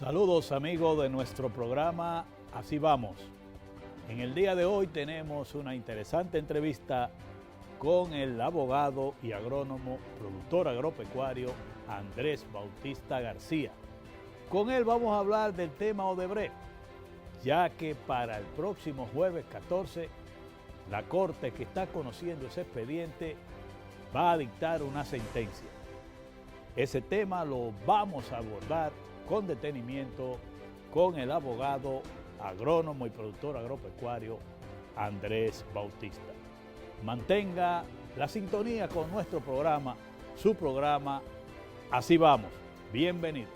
Saludos amigos de nuestro programa Así Vamos. En el día de hoy tenemos una interesante entrevista con el abogado y agrónomo, productor agropecuario Andrés Bautista García. Con él vamos a hablar del tema Odebrecht, ya que para el próximo jueves 14, la Corte que está conociendo ese expediente va a dictar una sentencia. Ese tema lo vamos a abordar con detenimiento con el abogado, agrónomo y productor agropecuario Andrés Bautista. Mantenga la sintonía con nuestro programa, su programa Así Vamos. Bienvenido.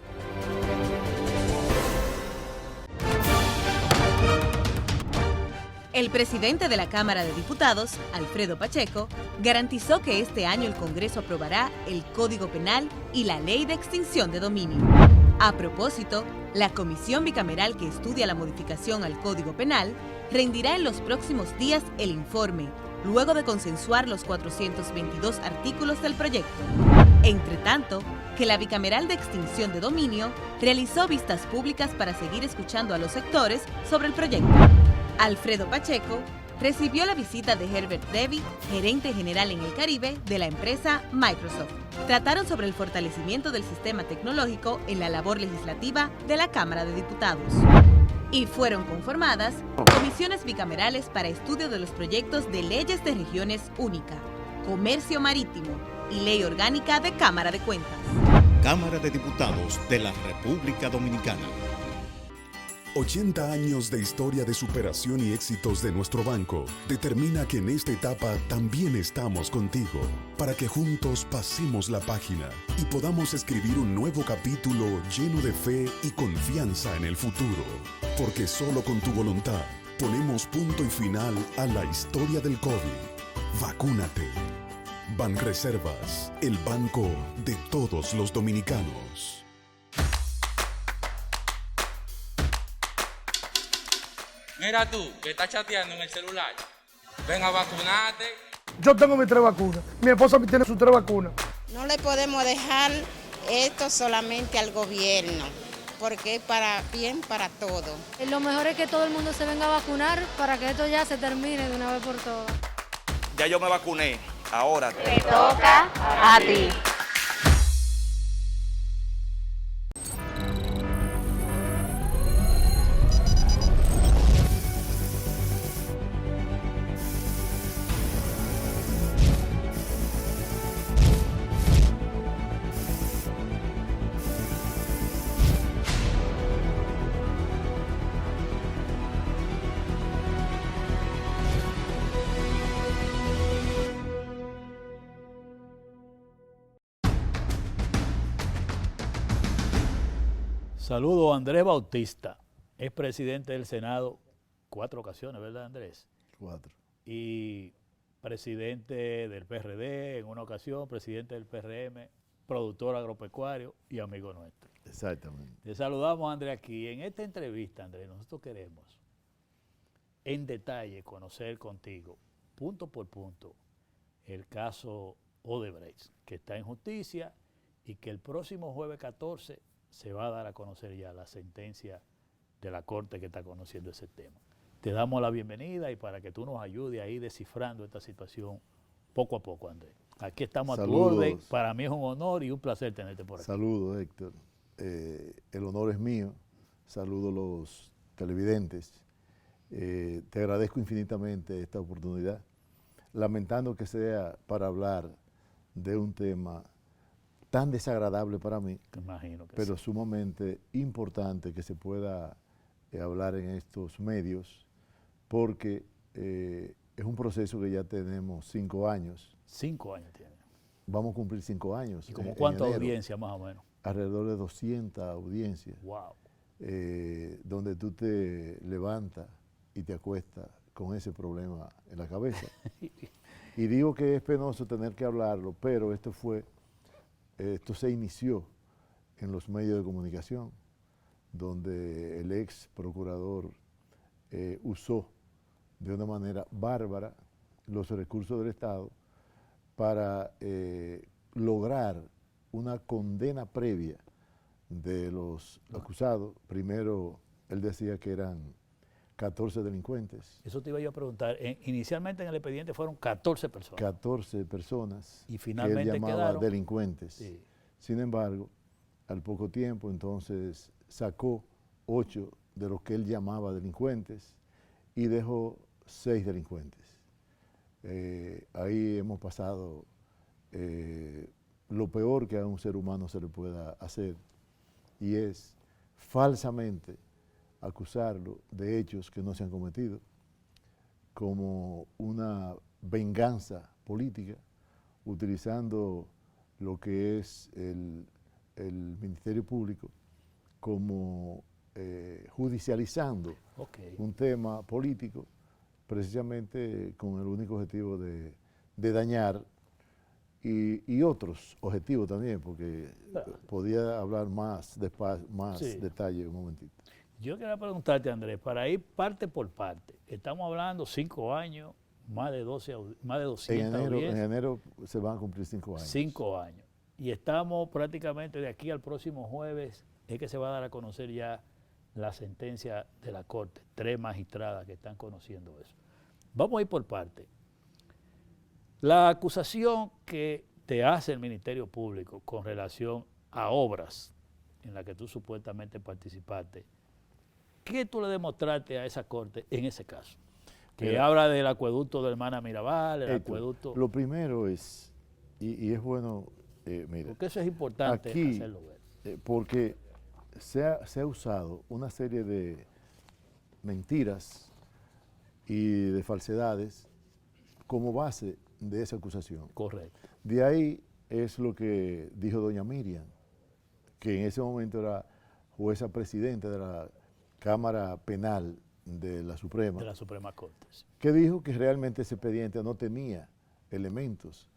El presidente de la Cámara de Diputados, Alfredo Pacheco, garantizó que este año el Congreso aprobará el Código Penal y la Ley de Extinción de Dominio. A propósito, la comisión bicameral que estudia la modificación al Código Penal rendirá en los próximos días el informe, luego de consensuar los 422 artículos del proyecto. Entre tanto, que la bicameral de extinción de dominio realizó vistas públicas para seguir escuchando a los sectores sobre el proyecto. Alfredo Pacheco recibió la visita de Herbert Debye, gerente general en el Caribe de la empresa Microsoft. Trataron sobre el fortalecimiento del sistema tecnológico en la labor legislativa de la Cámara de Diputados. Y fueron conformadas comisiones bicamerales para estudio de los proyectos de leyes de regiones única, comercio marítimo y ley orgánica de Cámara de Cuentas. Cámara de Diputados de la República Dominicana. 80 años de historia de superación y éxitos de nuestro banco determina que en esta etapa también estamos contigo, para que juntos pasemos la página y podamos escribir un nuevo capítulo lleno de fe y confianza en el futuro. Porque solo con tu voluntad ponemos punto y final a la historia del COVID. Vacúnate. Banreservas, el banco de todos los dominicanos. Mira tú, que estás chateando en el celular. Ven a vacunarte. Yo tengo mis 3 vacunas. Mi esposa tiene sus 3 vacunas. No le podemos dejar esto solamente al gobierno, porque es para bien para todo. Lo mejor es que todo el mundo se venga a vacunar para que esto ya se termine de una vez por todas. Ya yo me vacuné, ahora te toca a ti. Saludo a Andrés Bautista, es presidente del Senado 4 ocasiones, ¿verdad, Andrés? 4. Y presidente del PRD en una ocasión, presidente del PRM, productor agropecuario y amigo nuestro. Exactamente. Te saludamos, Andrés, aquí. En esta entrevista, Andrés, nosotros queremos en detalle conocer contigo, punto por punto, el caso Odebrecht, que está en justicia y que el próximo jueves 14 se va a dar a conocer ya la sentencia de la Corte que está conociendo ese tema. Te damos la bienvenida y para que tú nos ayudes a ir descifrando esta situación poco a poco, Andrés. Aquí estamos. Saludos. A tu orden. Para mí es un honor y un placer tenerte por aquí. Saludos, Héctor. El honor es mío. Saludo a los televidentes. Te agradezco infinitamente esta oportunidad, lamentando que sea para hablar de un tema tan desagradable para mí, Imagino que pero sí, sumamente importante que se pueda hablar en estos medios, porque es un proceso que ya tenemos 5 años. 5 años tiene. Vamos a cumplir 5 años. ¿Y como cuánta audiencia más o menos? Alrededor de 200 audiencias. Wow. Donde tú te levantas y te acuestas con ese problema en la cabeza. Y digo que es penoso tener que hablarlo, pero esto se inició en los medios de comunicación, donde el ex procurador usó de una manera bárbara los recursos del Estado para lograr una condena previa de los acusados. Primero, él decía que eran 14 delincuentes. Eso te iba yo a preguntar. Inicialmente en el expediente fueron 14 personas. 14 personas y finalmente que él llamaba quedaron delincuentes. Sí. Sin embargo, al poco tiempo, entonces, sacó 8 de los que él llamaba delincuentes y dejó 6 delincuentes. Ahí hemos pasado lo peor que a un ser humano se le pueda hacer, y es falsamente acusarlo de hechos que no se han cometido, como una venganza política, utilizando lo que es el Ministerio Público como judicializando un tema político, precisamente con el único objetivo de dañar, y otros objetivos también, porque podía hablar más detalle un momentito. Yo quería preguntarte, Andrés, para ir parte por parte, estamos hablando 5 años, más de 200 en enero se van a cumplir 5 años. 5 años. Y estamos prácticamente de aquí al próximo jueves, es que se va a dar a conocer ya la sentencia de la Corte. 3 magistradas que están conociendo eso. Vamos a ir por parte. La acusación que te hace el Ministerio Público con relación a obras en las que tú supuestamente participaste, ¿qué tú le demostraste a esa Corte en ese caso? Que habla del acueducto de Hermana Mirabal, el acueducto... Lo primero es, y es bueno, mira... Porque eso es importante aquí, hacerlo ver. Porque se ha usado una serie de mentiras y de falsedades como base de esa acusación. Correcto. De ahí es lo que dijo doña Miriam, que en ese momento era jueza presidenta de la Cámara Penal de la Suprema. De la Suprema Corte. Sí. Que dijo que realmente ese expediente no tenía elementos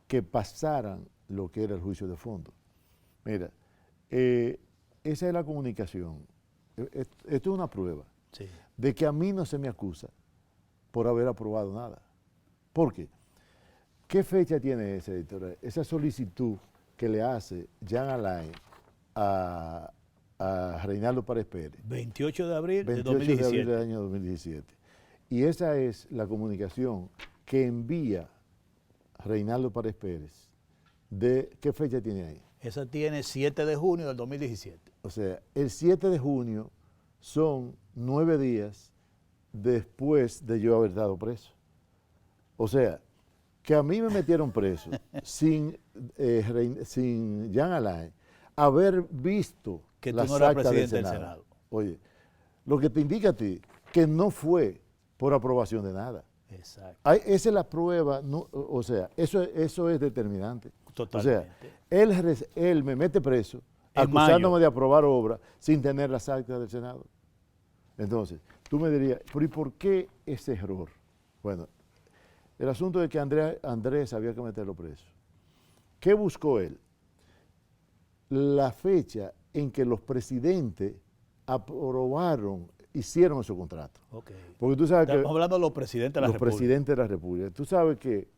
que pasaran lo que era el juicio de fondo. Mira, esa es la comunicación. Esto es una prueba de que a mí no se me acusa por haber aprobado nada. ¿Por qué? ¿Qué fecha tiene esa solicitud que le hace Jean Alain a Reinaldo Párez Pérez? 28 de abril de 2017. 28 de abril del año 2017. Y esa es la comunicación que envía Reinaldo Párez Pérez. ¿Qué fecha tiene ahí? Esa tiene 7 de junio del 2017. O sea, el 7 de junio son 9 días después de yo haber dado preso. O sea, que a mí me metieron preso sin Jean Alain haber visto que las tú no eras actas presidente del Senado. Oye, lo que te indica a ti que no fue por aprobación de nada. Exacto. Esa es la prueba, no, o sea, eso es determinante. Totalmente. O sea, él me mete preso acusándome de aprobar obra sin tener las actas del Senado. Entonces, tú me dirías, ¿pero y por qué ese error? Bueno, el asunto de que Andrés había que meterlo preso. ¿Qué buscó él? La fecha en que los presidentes aprobaron, hicieron esos contratos. Okay. Porque tú sabes Estamos hablando de los presidentes de la República. Los presidentes de la República. Tú sabes que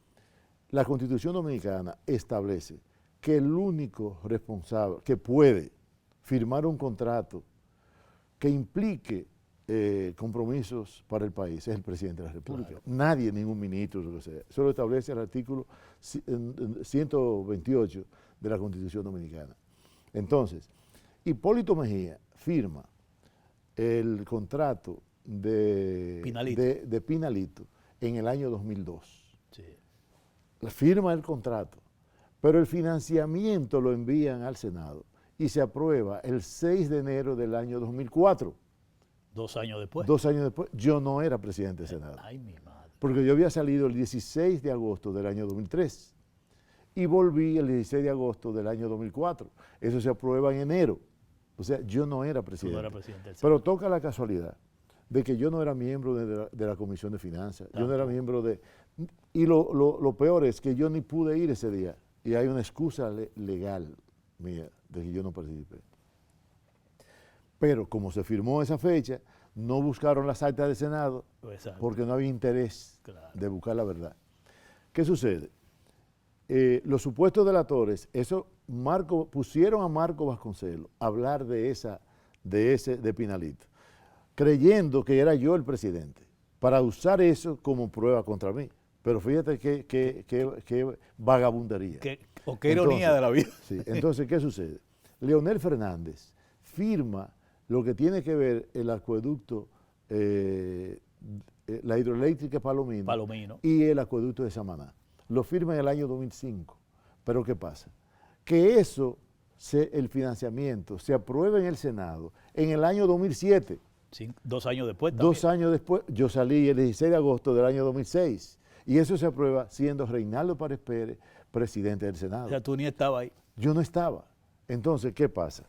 la Constitución Dominicana establece que el único responsable que puede firmar un contrato que implique compromisos para el país es el presidente de la República. Claro. Nadie, ningún ministro, lo que sea. Eso lo establece el artículo 128 de la Constitución Dominicana. Entonces, Hipólito Mejía firma el contrato de Pinalito en el año 2002. Sí. Firma el contrato, pero el financiamiento lo envían al Senado y se aprueba el 6 de enero del año 2004. 2 años después. 2 años después, yo no era presidente del Senado. Ay, mi madre. Porque yo había salido el 16 de agosto del año 2003 y volví el 16 de agosto del año 2004. Eso se aprueba en enero. O sea, yo no era presidente. Tú no eras presidente del Senado. Pero toca la casualidad de que yo no era miembro de la Comisión de Finanzas. Yo no era miembro de... Y lo peor es que yo ni pude ir ese día. Y hay una excusa legal mía de que yo no participé. Pero como se firmó esa fecha, no buscaron las actas del Senado. Exacto. Porque no había interés de buscar la verdad. ¿Qué sucede? Los supuestos delatores, eso pusieron a Marco Vasconcelos a hablar de Pinalito, creyendo que era yo el presidente, para usar eso como prueba contra mí. Pero fíjate qué vagabundería. Qué ironía de la vida. Sí, entonces, ¿qué sucede? Leonel Fernández firma lo que tiene que ver el acueducto, la hidroeléctrica Palomino y el acueducto de Samaná. Lo firma en el año 2005. Pero ¿qué pasa? Que el financiamiento se aprueba en el Senado en el año 2007. Sí, 2 años después también. 2 años después, yo salí el 16 de agosto del año 2006. Y eso se aprueba siendo Reinaldo Párez Pérez presidente del Senado. O sea, tú ni estabas ahí. Yo no estaba. Entonces, ¿qué pasa?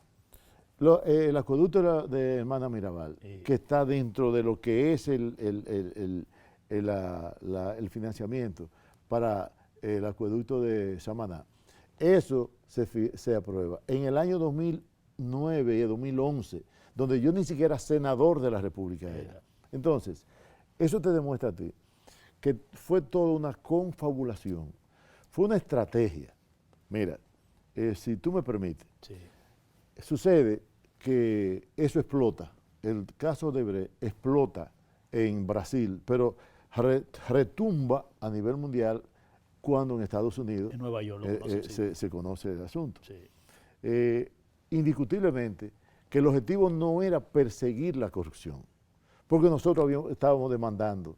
El acueducto de Hermana Mirabal, que está dentro de lo que es el financiamiento para el acueducto de Samaná, eso se aprueba en el año 2009 y 2011, donde yo ni siquiera senador de la República era. Entonces, eso te demuestra a ti que fue toda una confabulación, fue una estrategia. Mira, si tú me permites, sucede que eso explota, el caso de Brecht explota en Brasil, pero retumba a nivel mundial cuando en Estados Unidos en Nueva York se conoce el asunto. Indiscutiblemente que el objetivo no era perseguir la corrupción, porque nosotros estábamos demandando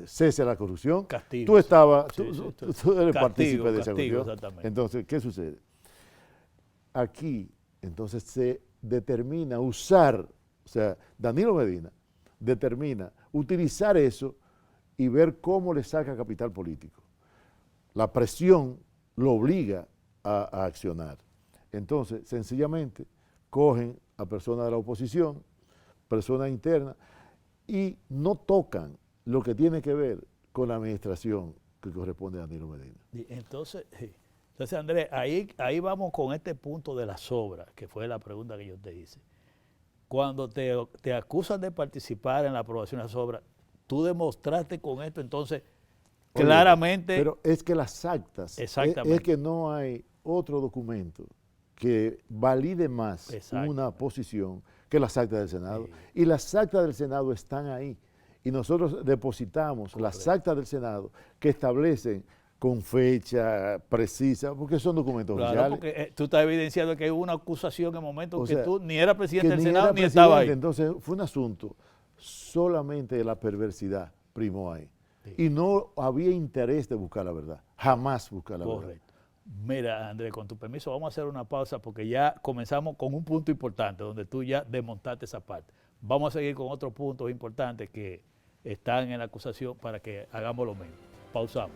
cese a la corrupción. Castigo. Tú eres partícipe de esa corrupción. Entonces, ¿qué sucede? Aquí, entonces, se determina usar, o sea, Danilo Medina determina utilizar eso y ver cómo le saca capital político. La presión lo obliga a accionar. Entonces, sencillamente, cogen a personas de la oposición, personas internas, y no tocan lo que tiene que ver con la administración que corresponde a Danilo Medina. Entonces, Andrés, ahí vamos con este punto de las obras, que fue la pregunta que yo te hice. Cuando te acusan de participar en la aprobación de las obras, tú demostraste con esto, entonces, claramente... Pero es que las actas, es que no hay otro documento que valide más una posición que las actas del Senado. Y las actas del Senado están ahí. Y nosotros depositamos las actas del Senado que establecen con fecha precisa, porque son documentos oficiales. Porque tú estás evidenciando que hubo una acusación en el momento que tú ni eras presidente del Senado ni estaba ahí. Entonces fue un asunto solamente de la perversidad primó ahí. Y no había interés de buscar la verdad, jamás buscar la verdad. Mira, Andrés, con tu permiso vamos a hacer una pausa porque ya comenzamos con un punto importante donde tú ya desmontaste esa parte. Vamos a seguir con otros puntos importantes que están en la acusación para que hagamos lo mismo. Pausamos.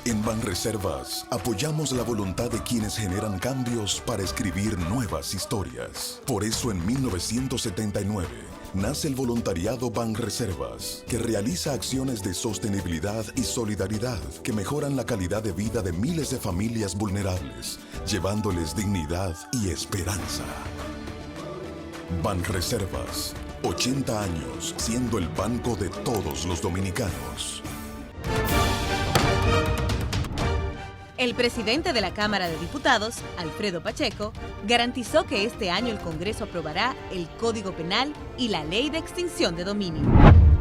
En Banreservas apoyamos la voluntad de quienes generan cambios para escribir nuevas historias. Por eso en 1979 nace el voluntariado Banreservas, que realiza acciones de sostenibilidad y solidaridad que mejoran la calidad de vida de miles de familias vulnerables, llevándoles dignidad y esperanza. Banreservas, 80 años siendo el banco de todos los dominicanos. El presidente de la Cámara de Diputados, Alfredo Pacheco, garantizó que este año el Congreso aprobará el Código Penal y la Ley de Extinción de Dominio.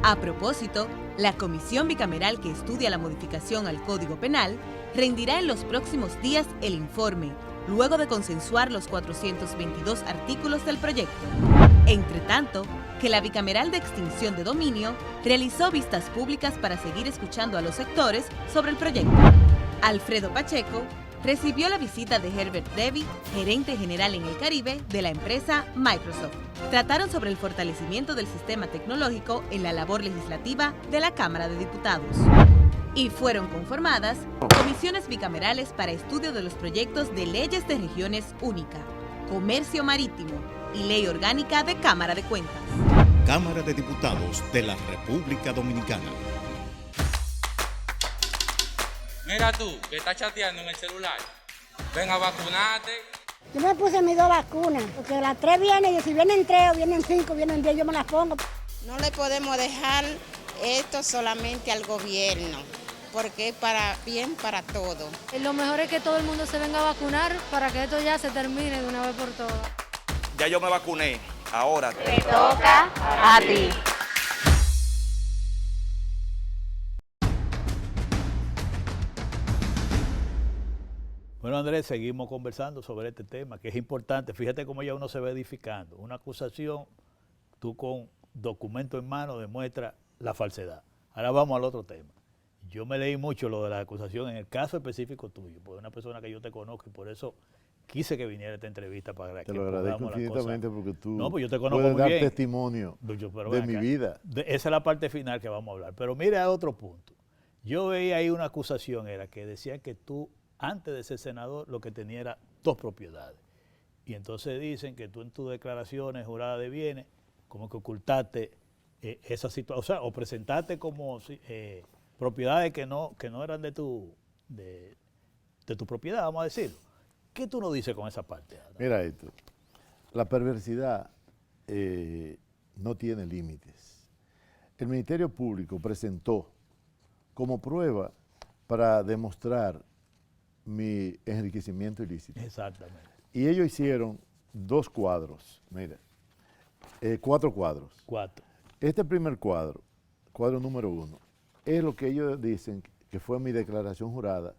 A propósito, la comisión bicameral que estudia la modificación al Código Penal rendirá en los próximos días el informe, luego de consensuar los 422 artículos del proyecto. Entre tanto, que la bicameral de extinción de dominio realizó vistas públicas para seguir escuchando a los sectores sobre el proyecto. Alfredo Pacheco recibió la visita de Herbert Debby, gerente general en el Caribe de la empresa Microsoft. Trataron sobre el fortalecimiento del sistema tecnológico en la labor legislativa de la Cámara de Diputados. Y fueron conformadas comisiones bicamerales para estudio de los proyectos de leyes de regiones única, comercio marítimo y ley orgánica de Cámara de Cuentas. Cámara de Diputados de la República Dominicana. Mira tú, que estás chateando en el celular. Ven a vacunarte. Yo me puse mis 2 vacunas, porque las 3 vienen, y si vienen 3 o vienen 5, vienen 10, yo me las pongo. No le podemos dejar esto solamente al gobierno, porque es para bien para todos. Lo mejor es que todo el mundo se venga a vacunar para que esto ya se termine de una vez por todas. Ya yo me vacuné, ahora Te toca a ti. Bueno, Andrés, seguimos conversando sobre este tema, que es importante. Fíjate cómo ya uno se va edificando. Una acusación, tú con documento en mano demuestra la falsedad. Ahora vamos al otro tema. Yo me leí mucho lo de la acusación en el caso específico tuyo, porque es una persona que yo te conozco y por eso quise que viniera esta entrevista para que te lo agradezco infinitamente porque tú no, pues yo te conozco puedes muy dar bien. testimonio de mi vida. Esa es la parte final que vamos a hablar. Pero mira otro punto. Yo veía ahí una acusación, era que decía que tú, antes de ser senador, lo que tenía era 2 propiedades. Y entonces dicen que tú en tus declaraciones juradas de bienes, como que ocultaste esa situación, o sea, o presentaste como propiedades que no eran de tu propiedad, vamos a decirlo. ¿Qué tú nos dices con esa parte, Ana? Mira esto, la perversidad no tiene límites. El Ministerio Público presentó como prueba para demostrar mi enriquecimiento ilícito. Exactamente. Y ellos hicieron 2 cuadros, mira, 4 cuadros. 4. Este primer cuadro, cuadro número 1, es lo que ellos dicen que fue mi declaración jurada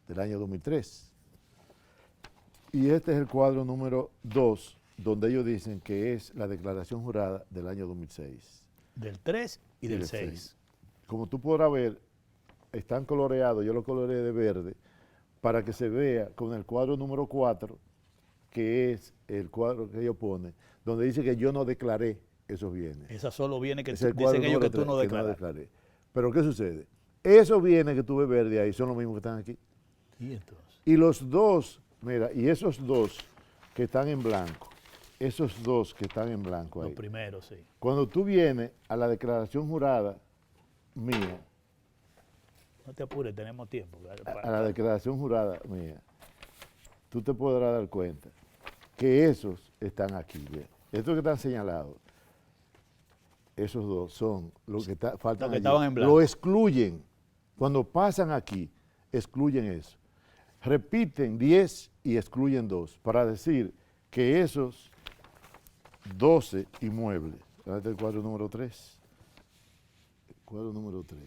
del año 2003. Y este es el cuadro número 2, donde ellos dicen que es la declaración jurada del año 2006. Del 3 y del 6. Como tú podrás ver, están coloreados, yo lo coloreé de verde, para que se vea con el cuadro número 4, que es el cuadro que ellos ponen, donde dice que yo no declaré esos bienes. Esos son los bienes que dicen ellos que tú no declaraste. declaré. Pero ¿qué sucede? Esos bienes que tú ves verde ahí son los mismos que están aquí. ¿Y entonces? Y los 2, mira, y esos 2 que están en blanco, esos 2 que están en blanco ahí. Los primeros, sí. Cuando tú vienes a la declaración jurada mía, no te apures, tenemos tiempo. A la declaración jurada mía, tú te podrás dar cuenta que esos están aquí. ¿Ve? Estos que están señalados, esos 2 son los que faltan allí. Estaban en blanco. Lo excluyen. Cuando pasan aquí, excluyen eso. Repiten 10 y excluyen 2 para decir que esos 12 inmuebles, este es el cuadro número 3, el cuadro número 3,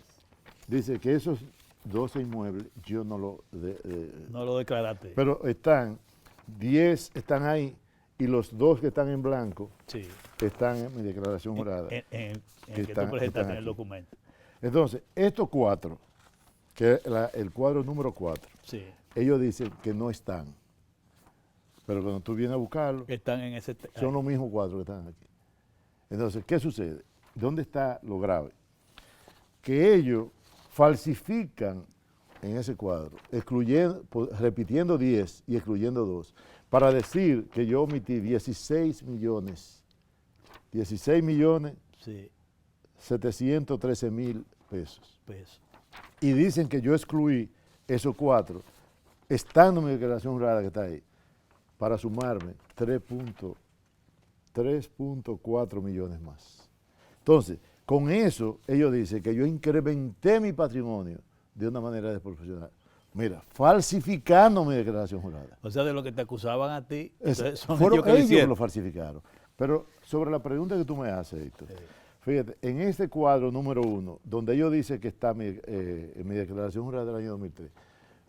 dice que esos 12 inmuebles yo no lo declaraste. Pero están, 10 están ahí y los 2 que están en blanco sí. Están en mi declaración jurada. En que tú presentaste en el documento. Entonces, estos 4, que es el cuadro número 4, sí. Ellos dicen que no están. Pero cuando tú vienes a buscarlo, están en ese son los mismos 4 que están aquí. Entonces, ¿qué sucede? ¿Dónde está lo grave? Que ellos falsifican en ese cuadro, repitiendo 10 y excluyendo 2, para decir que yo omití 16 millones sí. 713,000 pesos. Y dicen que yo excluí esos 4, estando en mi declaración jurada que está ahí, para sumarme 3.4 millones más. Entonces, con eso, ellos dicen que yo incrementé mi patrimonio de una manera desproporcional. Mira, falsificando mi declaración jurada. O sea, de lo que te acusaban a ti, son fueron ellos que lo falsificaron. Pero sobre la pregunta que tú me haces, Héctor, fíjate, en este cuadro número 1, donde ellos dicen que está mi declaración jurada del año 2003,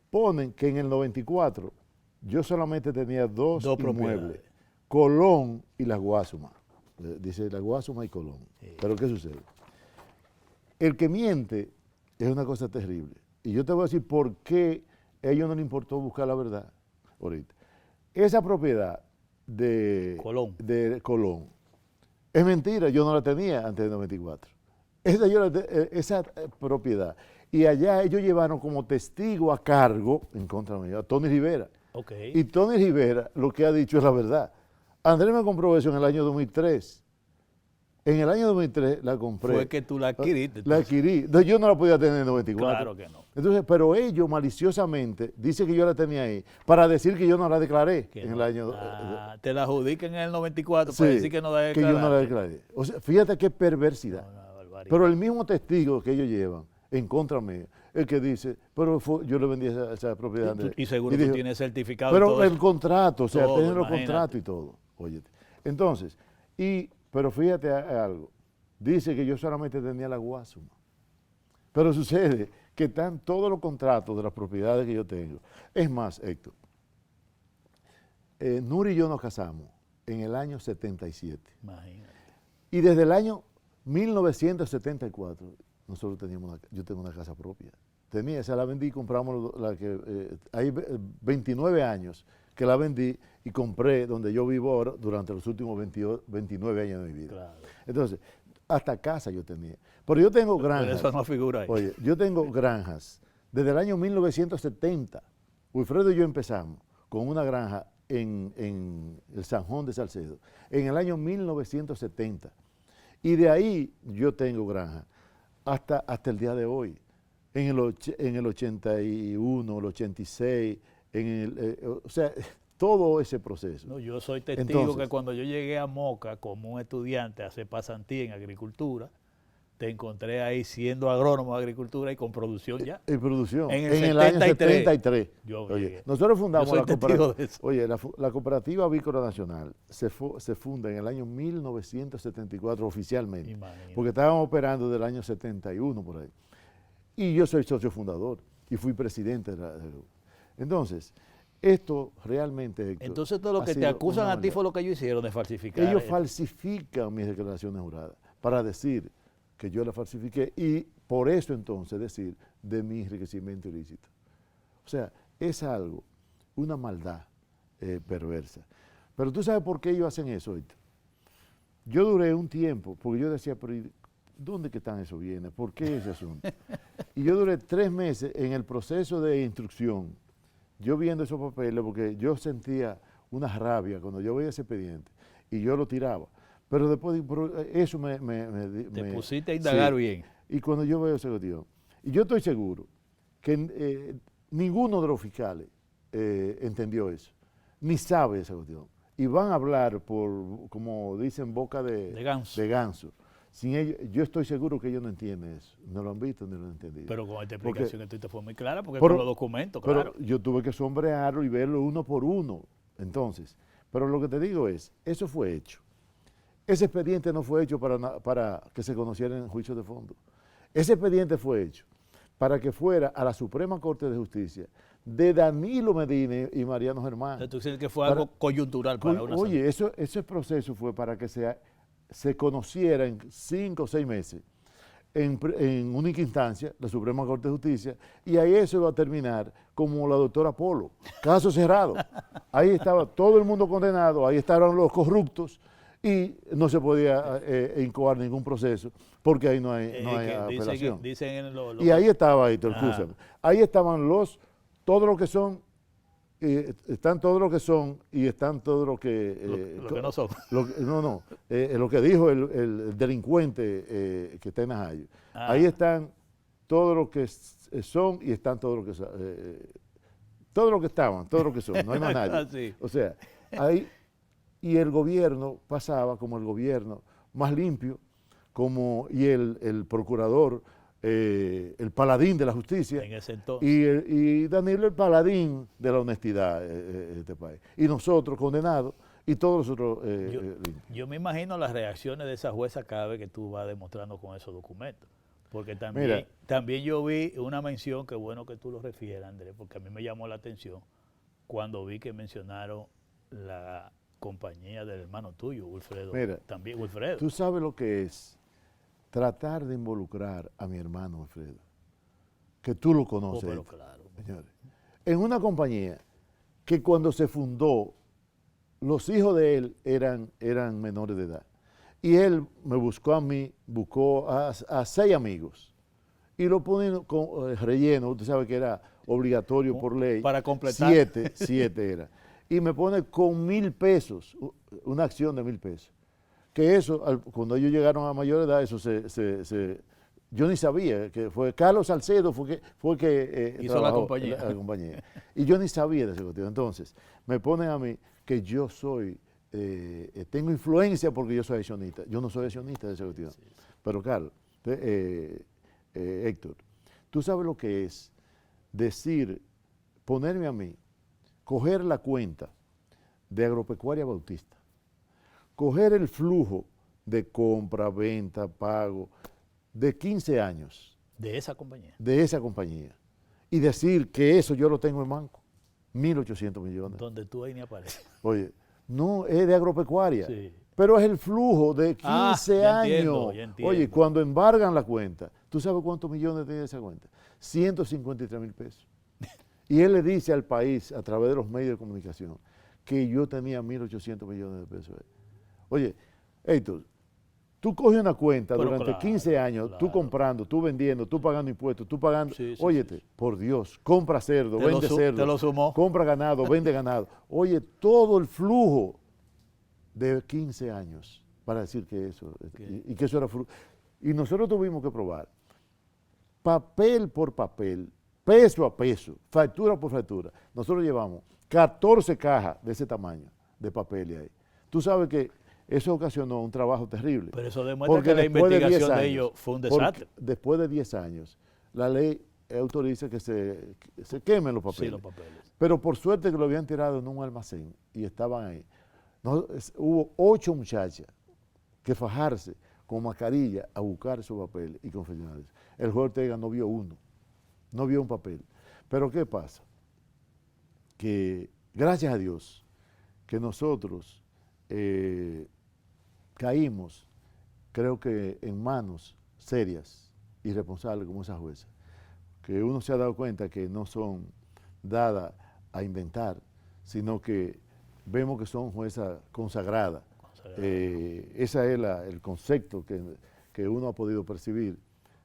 ponen que en el 94 yo solamente tenía 2 inmuebles, Colón y Las Guasumas. Dice Las Guasumas y Colón. Sí. Pero ¿qué sucede? El que miente es una cosa terrible. Y yo te voy a decir por qué a ellos no les importó buscar la verdad ahorita. Esa propiedad de Colón es mentira, yo no la tenía antes del 94. Esa propiedad Y allá ellos llevaron como testigo a cargo, en contra de mí, a Tony Rivera. Okay. Y Tony Rivera lo que ha dicho es la verdad. Andrés me compró eso en el año 2003. En el año 2003 la compré. Fue que tú la adquiriste. La adquirí. No, yo no la podía tener en el 94. Claro que no. Entonces, pero ellos maliciosamente dicen que yo la tenía ahí para decir que yo no la declaré en el año... te la adjudican en el 94 para decir que no la declaraste. Que yo no la declaré. O sea, fíjate qué perversidad. Pero el mismo testigo que ellos llevan en contra mío, el que dice, pero yo le vendí esa propiedad a Andrés. Y seguro tú tienes certificado. Pero y todo el eso. contrato, o sea, todo, tener los imagínate. contratos y todo. Oye, entonces, pero fíjate algo. Dice que yo solamente tenía la Guasuma. Pero sucede que están todos los contratos de las propiedades que yo tengo. Es más, Héctor, Nuri y yo nos casamos en el año 77. Imagínate. Y desde el año 1974, yo tengo una casa propia. Esa la vendí y compramos hay 29 años que la vendí y compré donde yo vivo ahora durante los últimos 29 años de mi vida. Claro. Entonces, hasta casa yo tenía. Pero yo tengo granjas. Pero eso no figura ahí. Oye, yo tengo granjas. Desde el año 1970, Wilfredo y yo empezamos con una granja en el Sanjón de Salcedo, en el año 1970. Y de ahí yo tengo granja hasta el día de hoy. En el 81, el 86, o sea, todo ese proceso. No, yo soy testigo Entonces, que cuando yo llegué a Moca como un estudiante a hacer pasantía en agricultura, te encontré ahí siendo agrónomo de agricultura y con producción ya. En producción. En el año 73. Oye, nosotros fundamos la cooperativa. Oye, la Cooperativa Avícola Nacional se funda en el año 1974 oficialmente. Imagínate. Porque estábamos operando del año 71 por ahí. Y yo soy socio fundador y fui presidente de la... Entonces, esto realmente, Héctor, entonces todo lo que te acusan a ti fue lo que ellos hicieron de falsificar. Ellos falsifican mis declaraciones juradas para decir que yo la falsifiqué y por eso entonces decir de mi enriquecimiento ilícito. O sea, es algo, una maldad perversa. Pero tú sabes por qué ellos hacen eso, Héctor. Yo duré un tiempo, porque yo decía, pero ¿dónde que están esos bienes? ¿Por qué ese asunto? Y yo duré 3 meses en el proceso de instrucción, yo viendo esos papeles, porque yo sentía una rabia cuando yo veía ese expediente y yo lo tiraba. Pero después eso te pusiste a indagar bien. Y cuando yo veo esa cuestión, y yo estoy seguro que ninguno de los fiscales entendió eso, ni sabe esa cuestión. Y van a hablar por, como dicen, boca de ganso. Sin ellos, yo estoy seguro que ellos no entienden eso, no lo han visto ni lo han entendido. Pero con esta explicación que tú te fue muy clara, porque con los documentos, claro. Pero yo tuve que sombrearlo y verlo uno por uno. Entonces, pero lo que te digo es, eso fue hecho. Ese expediente no fue hecho para que se conociera en juicio de fondo. Ese expediente fue hecho para que fuera a la Suprema Corte de Justicia de Danilo Medina y Mariano Germán. Entonces, tú dices que fue algo coyuntural para una Oye, ese proceso fue para que se conociera en 5 o 6 meses, en única instancia, la Suprema Corte de Justicia, y ahí eso iba a terminar como la doctora Polo, caso cerrado. Ahí estaba todo el mundo condenado, ahí estaban los corruptos, y no se podía incoar ningún proceso, porque ahí no hay apelación. Y ahí estaba, ahí estaban todos los que son, están todos los que son y están todos los que... lo que no son. Lo que dijo el delincuente que está en Najayo. Ahí están todos los que son y están todos los que son. Todos los que estaban, todos los que son, no hay más nadie. Sí. O sea, ahí... Y el gobierno pasaba como el gobierno más limpio, y el procurador, el paladín de la justicia, en ese entonces. Y Danilo el paladín de la honestidad de este país. Y nosotros condenados y todos los otros yo me imagino las reacciones de esa jueza cada vez que tú vas demostrando con esos documentos. Porque también yo vi una mención, que bueno que tú lo refieras, Andrés, porque a mí me llamó la atención cuando vi que mencionaron la compañía del hermano tuyo, Wilfredo. Mira, también Wilfredo. Tú sabes lo que es tratar de involucrar a mi hermano Wilfredo, que tú lo conoces. Pero claro. Señores, en una compañía que cuando se fundó, los hijos de él eran menores de edad. Y él me buscó a mí, buscó a 6 amigos y lo ponen con relleno, usted sabe que era obligatorio por ley. Para completar. 7 era. Y me pone con 1,000 pesos, una acción de 1,000 pesos. Que eso, cuando ellos llegaron a mayor edad, eso yo ni sabía, que fue Carlos Salcedo fue que hizo trabajó la compañía. Y yo ni sabía de ese cuestión. Entonces, me ponen a mí que yo soy, tengo influencia porque yo soy accionista. Yo no soy accionista de esa cuestión. Sí. Pero Carlos, Héctor, tú sabes lo que es decir, ponerme a mí, coger la cuenta de Agropecuaria Bautista, coger el flujo de compra, venta, pago de 15 años. De esa compañía. De esa compañía. Y decir que eso yo lo tengo en banco. 1.800 millones. Donde tú ahí ni apareces. Oye, no, es de Agropecuaria. Sí. Pero es el flujo de 15 años. Ya entiendo. Oye, cuando embargan la cuenta, ¿tú sabes cuántos millones tiene esa cuenta? 153,000 pesos. Y él le dice al país, a través de los medios de comunicación, que yo tenía 1.800 millones de pesos. Oye, Héctor, tú coges una cuenta durante 15 años, tú comprando, tú vendiendo, tú pagando impuestos, tú pagando. Óyete, por Dios, compra cerdo, vende cerdo. Te lo sumó. Compra ganado, vende ganado. Oye, todo el flujo de 15 años para decir que eso, y que eso era flujo. Y nosotros tuvimos que probar, papel por papel, peso a peso, factura por factura. Nosotros llevamos 14 cajas de ese tamaño de papel ahí. Tú sabes que eso ocasionó un trabajo terrible. Pero eso demuestra que la investigación de ellos fue un desastre. Después de 10 años, la ley autoriza que se quemen los papeles. Sí, los papeles. Pero por suerte que lo habían tirado en un almacén y estaban ahí. Hubo 8 muchachas que fajarse con mascarilla a buscar esos papeles y confeccionar eso. El juez Ortega no vio uno, no vio un papel. Pero ¿qué pasa? Que gracias a Dios que nosotros caímos, creo que en manos serias y responsables como esa jueza, que uno se ha dado cuenta que no son dadas a inventar, sino que vemos que son juezas consagradas. Ese es el concepto que uno ha podido percibir.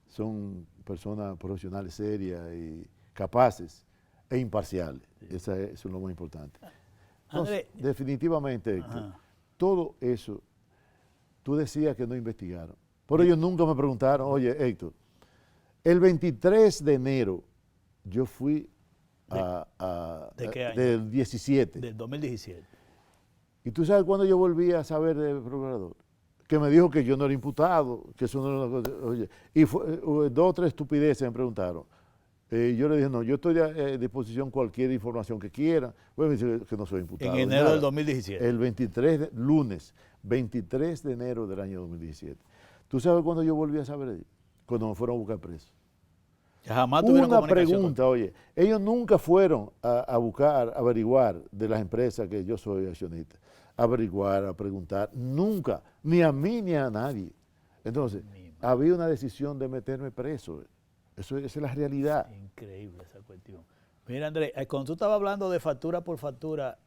Son personas profesionales serias y capaces e imparciales. Sí. Eso es lo más importante. Entonces, definitivamente, Héctor, todo eso, tú decías que no investigaron. Pero ellos nunca me preguntaron, oye, Héctor, el 23 de enero yo fui ¿De qué año? Del 17. Del 2017. ¿Y tú sabes cuándo yo volví a saber del procurador? Que me dijo que yo no era imputado, que eso no era una cosa. Oye, y 2 o 3 estupideces me preguntaron. Yo le dije, no, yo estoy a disposición cualquier información que quieran. Bueno, me dice que no soy imputado. En enero del 2017. El 23, lunes, 23 de enero del año 2017. ¿Tú sabes cuándo yo volví a saber de ellos? Cuando me fueron a buscar preso. Jamás tuvieron una pregunta, oye, ellos nunca fueron a buscar, a averiguar de las empresas que yo soy accionista, a averiguar, a preguntar, nunca, ni a mí ni a nadie. Entonces, había una decisión de meterme preso. Esa es la realidad. Increíble esa cuestión. Mira, Andrés, cuando tú estabas hablando de factura por factura,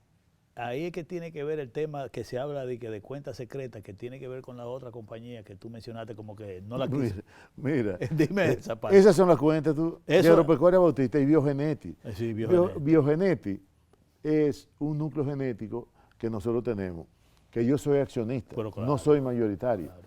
ahí es que tiene que ver el tema que se habla de cuentas secretas, que tiene que ver con la otra compañía que tú mencionaste como que no la quiso. Mira, dime esa parte. Esas son las cuentas tú, de Agropecuaria Bautista y Biogenetic. Sí, Biogenetic. Biogenetic es un núcleo genético que nosotros tenemos, que yo soy accionista, claro, no soy mayoritario. Claro.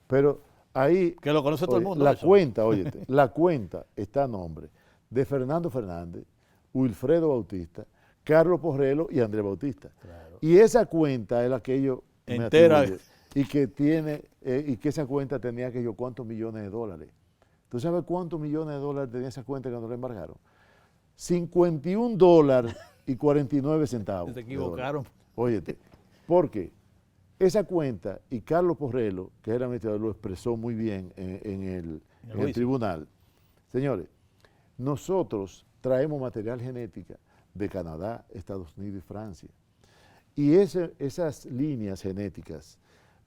Pero ahí, que lo conoce todo el mundo. La cuenta, óyete, la cuenta está a nombre de Fernando Fernández, Wilfredo Bautista, Carlos Porrelo y Andrés Bautista. Claro. Y esa cuenta es la que ellos entera y que tiene y que esa cuenta tenía que yo cuántos millones de dólares. ¿Tú sabes cuántos millones de dólares tenía esa cuenta cuando la embargaron? $51.49. Se equivocaron. Óyete, porque esa cuenta, y Carlos Porrelo, que era administrador, lo expresó muy bien en el tribunal. Señores, nosotros traemos material genética de Canadá, Estados Unidos y Francia. Y esas líneas genéticas,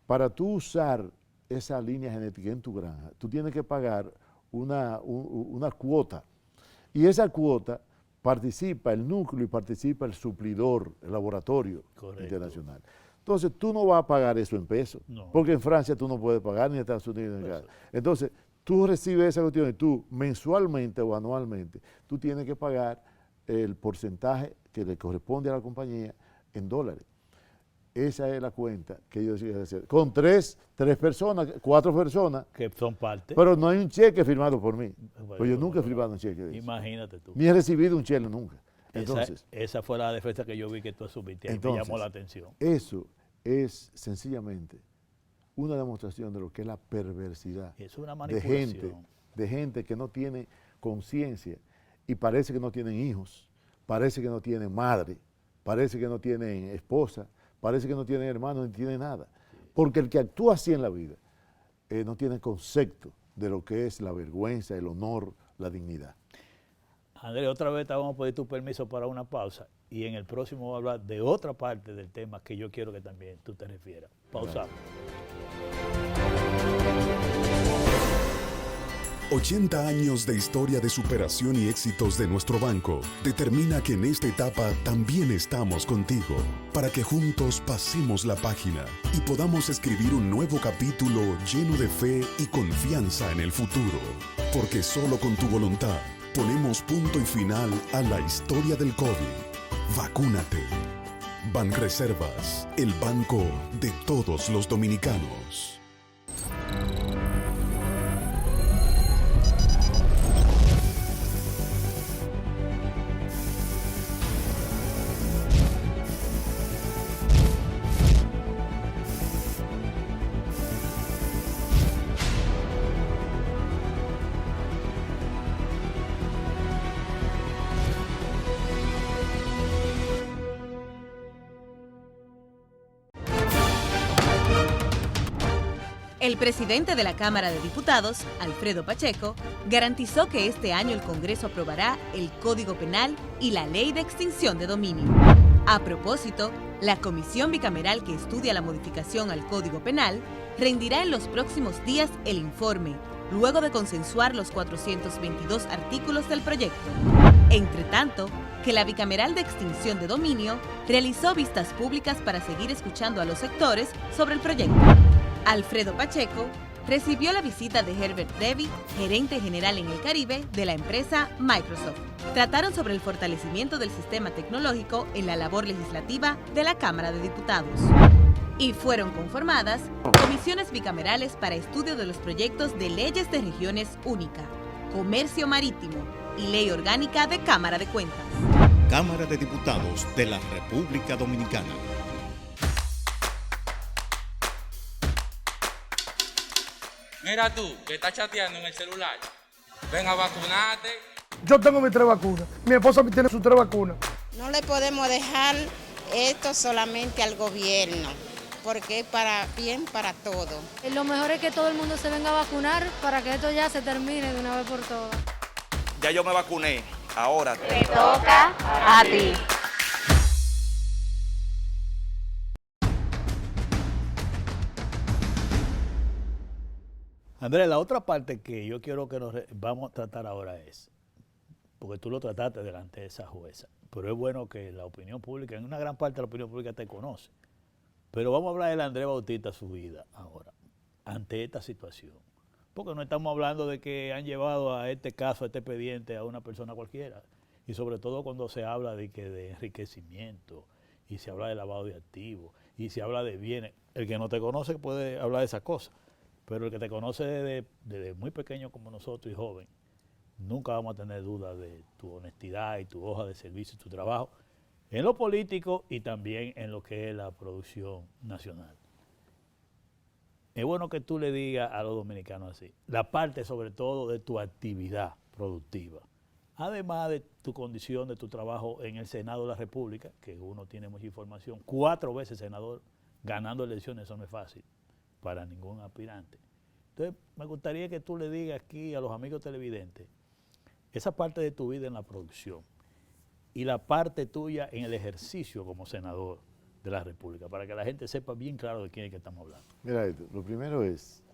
para tú usar esa línea genética en tu granja, tú tienes que pagar una cuota. Y esa cuota participa el núcleo y participa el suplidor, el laboratorio internacional. Entonces, tú no vas a pagar eso en pesos, porque en Francia tú no puedes pagar, ni en Estados Unidos. Ni en Entonces, tú recibes esa cuestión y tú mensualmente o anualmente, tú tienes que pagar el porcentaje que le corresponde a la compañía en dólares. Esa es la cuenta que ellos deciden hacer. Con tres personas, 4 personas. Que son parte. Pero no hay un cheque firmado por mí. Pues yo nunca he firmado un cheque de eso. Imagínate tú. Ni he recibido un cheque nunca. Entonces, esa fue la defensa que yo vi que tú asumiste y me llamó la atención. Eso es sencillamente una demostración de lo que es la perversidad es una manipulación. de gente que no tiene conciencia y parece que no tienen hijos, parece que no tienen madre, parece que no tienen esposa, parece que no tienen hermanos, ni tiene nada. Porque el que actúa así en la vida no tiene concepto de lo que es la vergüenza, el honor, la dignidad. Andrés, otra vez te vamos a pedir tu permiso para una pausa y en el próximo voy a hablar de otra parte del tema que yo quiero que también tú te refieras. Pausamos. 80 años de historia de superación y éxitos de nuestro banco determina que en esta etapa también estamos contigo, para que juntos pasemos la página y podamos escribir un nuevo capítulo lleno de fe y confianza en el futuro. Porque solo con tu voluntad ponemos punto y final a la historia del COVID. Vacúnate. Banreservas, el banco de todos los dominicanos. El presidente de la Cámara de Diputados, Alfredo Pacheco, garantizó que este año el Congreso aprobará el Código Penal y la Ley de Extinción de Dominio. A propósito, la comisión bicameral que estudia la modificación al Código Penal rendirá en los próximos días el informe, luego de consensuar los 422 artículos del proyecto. Entre tanto, que la bicameral de extinción de dominio realizó vistas públicas para seguir escuchando a los sectores sobre el proyecto. Alfredo Pacheco recibió la visita de Herbert Debby, gerente general en el Caribe de la empresa Microsoft. Trataron sobre el fortalecimiento del sistema tecnológico en la labor legislativa de la Cámara de Diputados. Y fueron conformadas comisiones bicamerales para estudio de los proyectos de leyes de regiones única, comercio marítimo y ley orgánica de Cámara de Cuentas. Cámara de Diputados de la República Dominicana. Mira tú, que estás chateando en el celular. Ven a vacunarte. Yo tengo mis 3 vacunas. Mi esposa tiene sus 3 vacunas. No le podemos dejar esto solamente al gobierno, porque es para bien para todo. Lo mejor es que todo el mundo se venga a vacunar para que esto ya se termine de una vez por todas. Ya yo me vacuné, ahora Te toca a ti. Andrés, la otra parte que yo quiero que nos vamos a tratar ahora es, porque tú lo trataste delante de esa jueza, pero es bueno que la opinión pública, en una gran parte de la opinión pública te conoce, pero vamos a hablar de Andrés Bautista, su vida ahora, ante esta situación, porque no estamos hablando de que han llevado a este caso, a este expediente, a una persona cualquiera, y sobre todo cuando se habla de enriquecimiento, y se habla de lavado de activos, y se habla de bienes. El que no te conoce puede hablar de esas cosas, pero el que te conoce desde muy pequeño como nosotros y joven, nunca vamos a tener duda de tu honestidad y tu hoja de servicio y tu trabajo en lo político y también en lo que es la producción nacional. Es bueno que tú le digas a los dominicanos así, la parte sobre todo de tu actividad productiva, además de tu condición, de tu trabajo en el Senado de la República, que uno tiene mucha información, 4 veces senador, ganando elecciones, eso no es fácil para ningún aspirante. Entonces, me gustaría que tú le digas aquí a los amigos televidentes esa parte de tu vida en la producción y la parte tuya en el ejercicio como senador de la República, para que la gente sepa bien claro de quién es que estamos hablando. Mira, lo primero es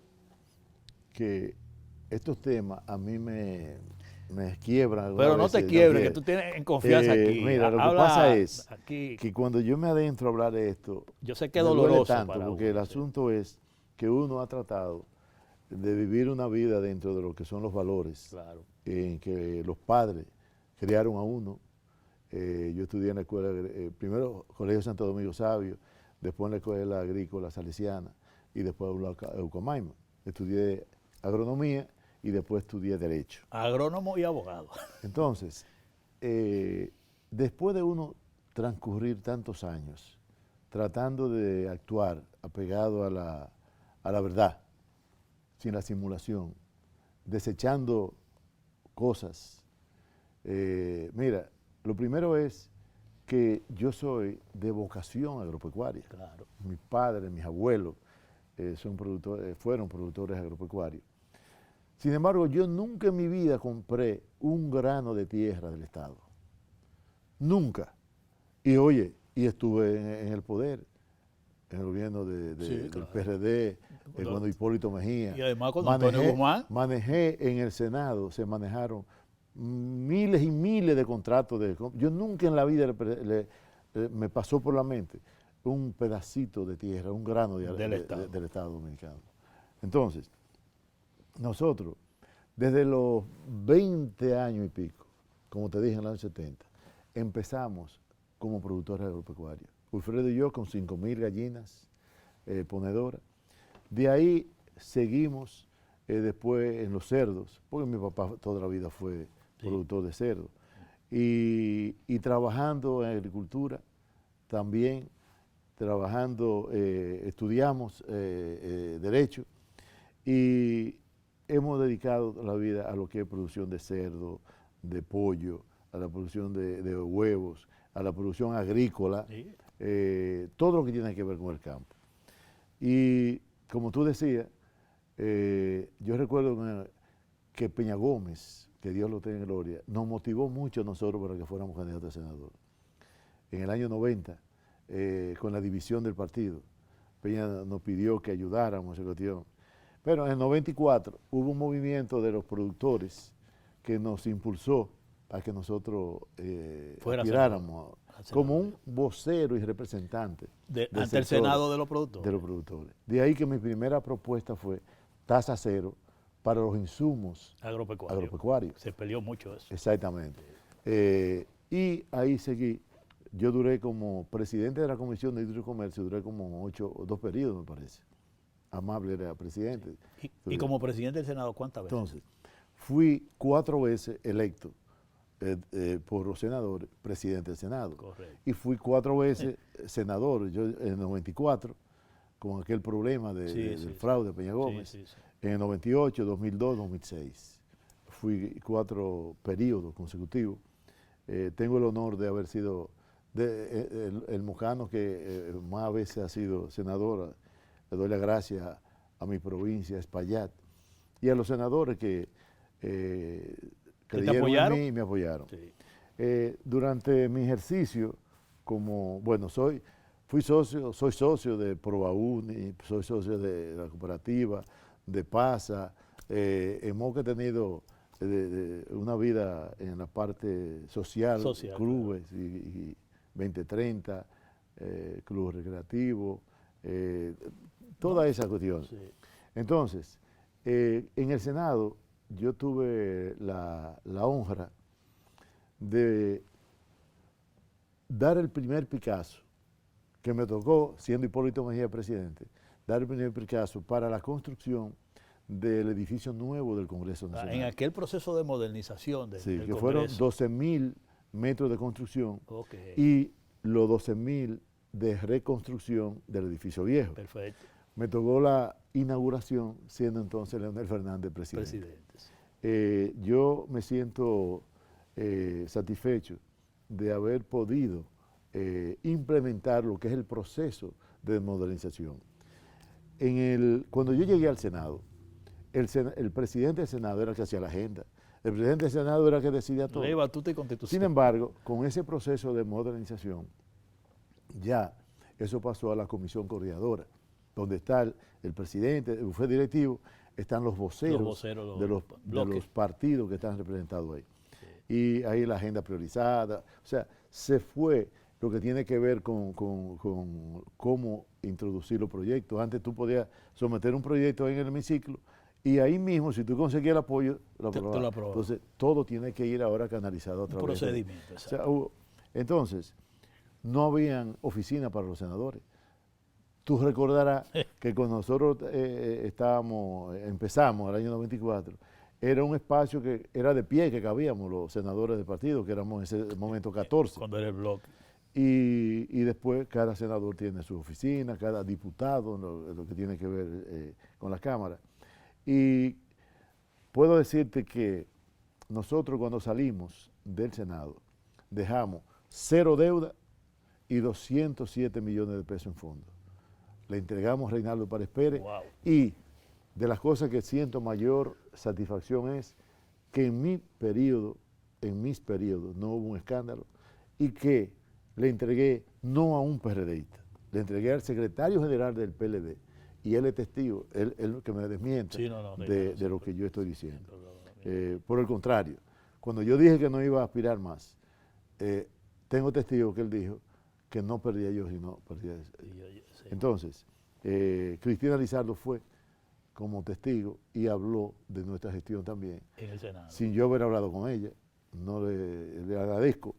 que estos temas a mí me quiebran. Pero no te quiebres, que tú tienes en confianza aquí. Mira, lo que pasa es que cuando yo me adentro a hablar de esto, yo sé que es doloroso tanto, para porque el asunto es que uno ha tratado de vivir una vida dentro de lo que son los valores, Claro. en que los padres criaron a uno. Yo estudié en la escuela, primero Colegio Santo Domingo Sabio, después en la Escuela Agrícola Salesiana y después en la Eucomaima. Estudié agronomía y después estudié Derecho. Agrónomo y abogado. Entonces, después de uno transcurrir tantos años tratando de actuar apegado a la verdad, sin la simulación, desechando cosas, mira, lo primero es que yo soy de vocación agropecuaria. Claro. Mis padres, mis abuelos fueron productores agropecuarios. Sin embargo, yo nunca en mi vida compré un grano de tierra del Estado. Nunca. Y oye, y estuve en el poder, en el gobierno del PRD, cuando Hipólito Mejía. Y además con Antonio Guzmán. Manejé en el Senado, se manejaron miles y miles de contratos. Yo nunca en la vida me pasó por la mente un pedacito de tierra, un grano del Estado Dominicano. Entonces, nosotros, desde los 20 años y pico, como te dije en los años 70, empezamos como productores agropecuarios. Wilfredo y yo con 5,000 gallinas ponedoras. De ahí seguimos después en los cerdos, porque mi papá toda la vida fue productor de cerdo. Y trabajando en agricultura, también estudiamos Derecho y hemos dedicado la vida a lo que es producción de cerdo, de pollo, a la producción de huevos, a la producción agrícola, todo lo que tiene que ver con el campo. Y como tú decías, yo recuerdo que Peña Gómez, que Dios lo tenga en gloria, nos motivó mucho a nosotros para que fuéramos candidatos a senador. En el año 90, con la división del partido, Peña nos pidió que ayudáramos a esa cuestión. Pero en el 94 hubo un movimiento de los productores que nos impulsó a que nosotros aspiráramos como un vocero y representante ante el Senado de los productores. De ahí que mi primera propuesta fue tasa cero para los insumos agropecuarios. Se peleó mucho eso. Exactamente. Y ahí seguí. Yo duré como presidente de la Comisión de Industria y Comercio, duré como 2 periodos, me parece. Amable era presidente. ¿Y como presidente del Senado cuántas veces? Entonces, fui 4 veces electo por los senadores, presidente del Senado. Correcto. Y fui 4 veces senador, yo en el 94, con aquel problema del fraude de Peña Gómez. En el 98, 2002, 2006. Fui 4 periodos consecutivos. Tengo el honor de haber sido el mojano que más veces ha sido senador. Le doy las gracias a mi provincia, Espaillat, y a los senadores que creyeron en mí y me apoyaron. Sí. Durante mi ejercicio, soy socio de Probauni, soy socio de la cooperativa, de PASA, hemos tenido una vida en la parte social clubes, claro. y 2030, club recreativo, toda esa cuestión. Sí. Entonces, en el Senado yo tuve la honra de dar el primer Picasso, que me tocó, siendo Hipólito Mejía presidente, dar el primer Picasso para la construcción del edificio nuevo del Congreso Nacional. En aquel proceso de modernización del que Congreso. Fueron 12,000 metros de construcción y los 12,000 de reconstrucción del edificio viejo. Perfecto. Me tocó la inauguración, siendo entonces Leonel Fernández presidente. Yo me siento satisfecho de haber podido implementar lo que es el proceso de modernización. Cuando yo llegué al Senado, el presidente del Senado era el que hacía la agenda. El presidente del Senado era el que decidía todo. Ley, batuta y constitución. Sin embargo, con ese proceso de modernización, ya eso pasó a la comisión coordinadora, donde está el presidente, el bufete directivo, están los voceros, de los partidos que están representados ahí. Sí. Y ahí la agenda priorizada, o sea, se fue lo que tiene que ver con cómo introducir los proyectos. Antes tú podías someter un proyecto en el hemiciclo Y ahí mismo, si tú conseguías el apoyo, lo Tú lo aprobabas. aprobabas. Entonces, todo tiene que ir ahora canalizado a través de... Procedimiento, O sea, entonces, no habían oficina para los senadores. Tú recordarás que cuando nosotros empezamos el año 94, era un espacio que era de pie, que cabíamos los senadores del partido, que éramos en ese momento 14. Cuando era el bloque. Y después cada senador tiene su oficina, cada diputado, lo que tiene que ver con la Cámara. Y puedo decirte que nosotros cuando salimos del Senado dejamos 0 deuda y 207 millones de pesos en fondos. Le entregamos a Reinaldo Párez Pérez. Wow. Y de las cosas que siento mayor satisfacción es que en mis periodos no hubo un escándalo y que le entregué no a un PRDista, le entregué al secretario general del PLD y él es testigo, él que me desmienta de lo que yo estoy diciendo. Por el contrario, cuando yo dije que no iba a aspirar más, tengo testigo que él dijo que no perdía yo, sino perdía él. Entonces, Cristina Lizardo fue como testigo y habló de nuestra gestión también. En el Senado. Sin yo haber hablado con ella. No le agradezco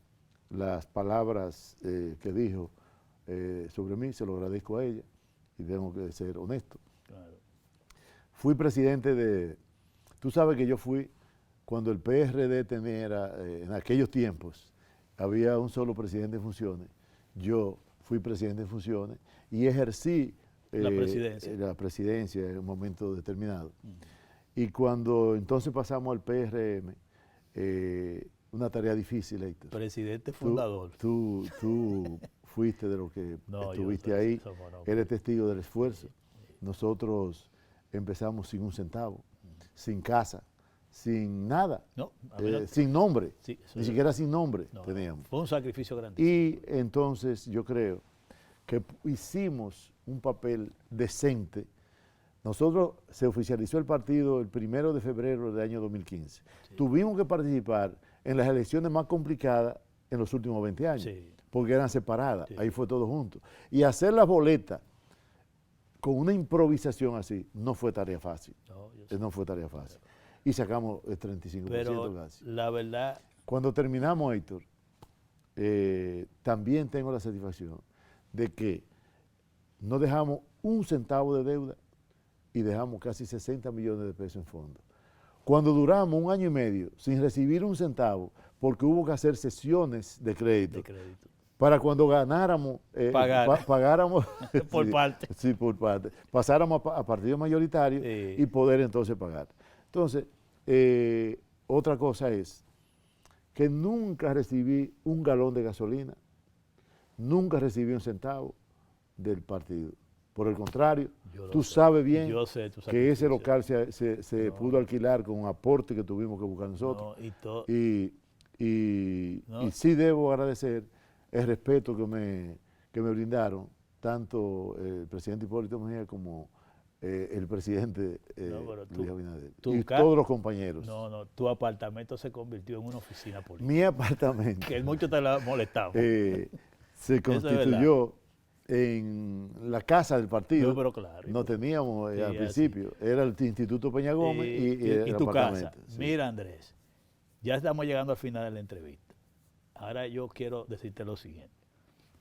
las palabras que dijo sobre mí, se lo agradezco a ella y tengo que ser honesto. Claro. Fui presidente de... Tú sabes que yo fui, cuando el PRD tenía, en aquellos tiempos, había un solo presidente en funciones, yo fui presidente en funciones y ejercí la presidencia en un momento determinado. Y cuando entonces pasamos al PRM, una tarea difícil, Héctor. Presidente fundador. Tú fuiste de lo que estuviste ahí, eres testigo del esfuerzo. Nosotros empezamos sin un centavo, sin casa, sin nada, sin nombre, ni siquiera sin nombre teníamos. Fue un sacrificio grandísimo. Y entonces yo creo que hicimos un papel decente. Nosotros se oficializó el partido el 1 de febrero del año 2015. Sí. Tuvimos que participar en las elecciones más complicadas en los últimos 20 años, porque eran separadas, ahí fue todo junto. Y hacer las boletas con una improvisación así no fue tarea fácil. No fue tarea fácil. Y sacamos el 35% Pero casi. La verdad... Cuando terminamos, Héctor, también tengo la satisfacción de que no dejamos un centavo de deuda y dejamos casi 60 millones de pesos en fondos. Cuando duramos 1 año y medio sin recibir un centavo, porque hubo que hacer sesiones de crédito. Para cuando ganáramos, pagáramos por parte. Sí, por parte. Pasáramos a partido mayoritario y poder entonces pagar. Entonces, otra cosa es que nunca recibí un galón de gasolina, nunca recibí un centavo del partido. Por el contrario, tú sabes bien que ese local se pudo alquilar con un aporte que tuvimos que buscar nosotros. Y sí debo agradecer el respeto que me brindaron tanto el presidente Hipólito Mejía como el presidente Luis Abinader y todos los compañeros. Tu apartamento se convirtió en una oficina política. Mi apartamento. Que mucho te la molestaba. Se constituyó en la casa del partido. Pero claro, no teníamos al principio, era el Instituto Peña Gómez y el tu apartamento. Casa. Mira, Andrés, ya estamos llegando al final de la entrevista. Ahora yo quiero decirte lo siguiente.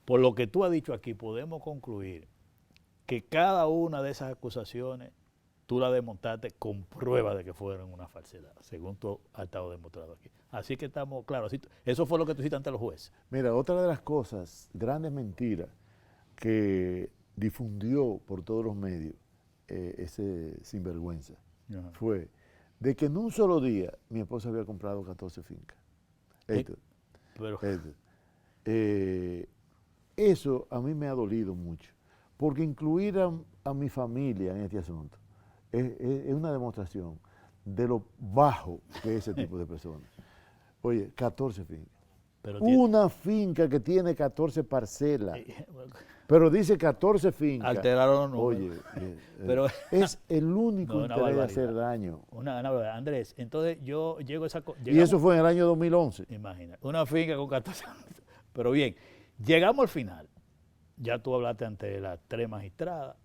Por lo que tú has dicho aquí, podemos concluir que cada una de esas acusaciones tú la desmontaste con prueba de que fueron una falsedad, según tú has estado demostrado aquí. Así que estamos claros. Eso fue lo que tú hiciste ante los jueces. Mira, otra de las cosas, grandes mentiras, que difundió por todos los medios ese sinvergüenza, fue de que en un solo día mi esposa había comprado 14 fincas. Eso a mí me ha dolido mucho, porque incluir a mi familia en este asunto es una demostración de lo bajo que es ese tipo de personas. Oye, 14 fincas. Una finca que tiene 14 parcelas, pero dice 14 fincas. Alteraron los números. Oye, pero es el único interés de hacer daño. Andrés, entonces yo llego a esa... Y eso fue en el año 2011. Imagina, una finca con 14 años. Pero bien, llegamos al final. Ya tú hablaste ante las 3 magistradas,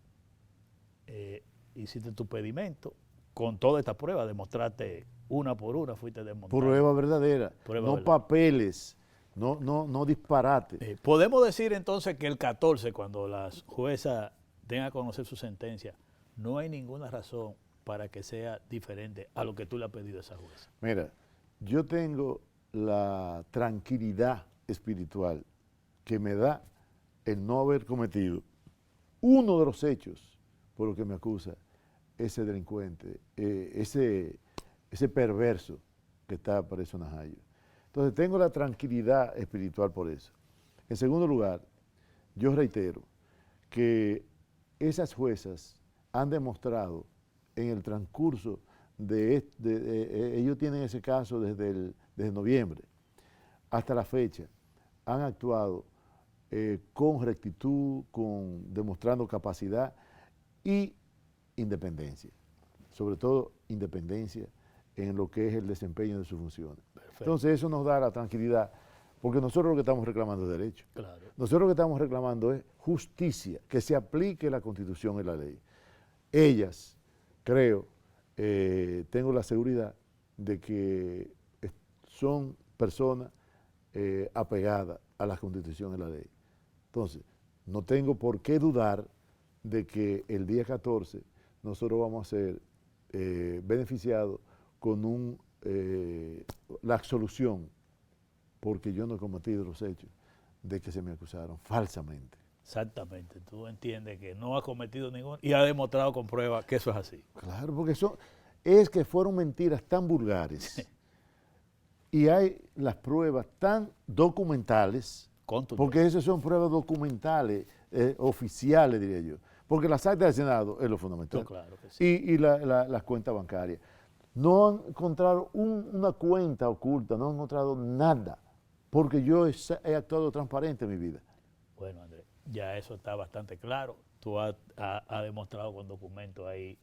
hiciste tu pedimento, con toda esta prueba, demostraste una por una, fuiste demostrando. Prueba verdadera, Prueba no verdadera. Papeles, no disparate. Podemos decir entonces que el 14, cuando las juezas den a conocer su sentencia, no hay ninguna razón para que sea diferente a lo que tú le has pedido a esa jueza. Mira, yo tengo la tranquilidad espiritual que me da el no haber cometido uno de los hechos por lo que me acusa ese delincuente, ese perverso que está preso en Najayo. Entonces tengo la tranquilidad espiritual por eso. En segundo lugar, yo reitero que esas juezas han demostrado en el transcurso ellos tienen ese caso desde noviembre hasta la fecha, han actuado con rectitud, demostrando capacidad y independencia, sobre todo independencia en lo que es el desempeño de sus funciones. Perfecto. Entonces eso nos da la tranquilidad, porque nosotros lo que estamos reclamando es derecho. Claro. Nosotros lo que estamos reclamando es justicia, que se aplique la Constitución y la ley. Ellas, creo, tengo la seguridad de que son personas apegadas a la Constitución y la ley. Entonces, no tengo por qué dudar de que el día 14 nosotros vamos a ser beneficiados con la absolución, porque yo no he cometido los hechos de que se me acusaron falsamente. Exactamente, tú entiendes que no ha cometido ningún y ha demostrado con pruebas que eso es así. Claro, porque es que fueron mentiras tan vulgares y hay las pruebas tan documentales, porque esas son pruebas documentales, oficiales, diría yo, porque las actas del Senado es lo fundamental, claro que sí. y las cuentas bancarias. No han encontrado una cuenta oculta, no han encontrado nada, porque yo he actuado transparente en mi vida. Bueno, Andrés, ya eso está bastante claro. Tú has demostrado con documentos ahí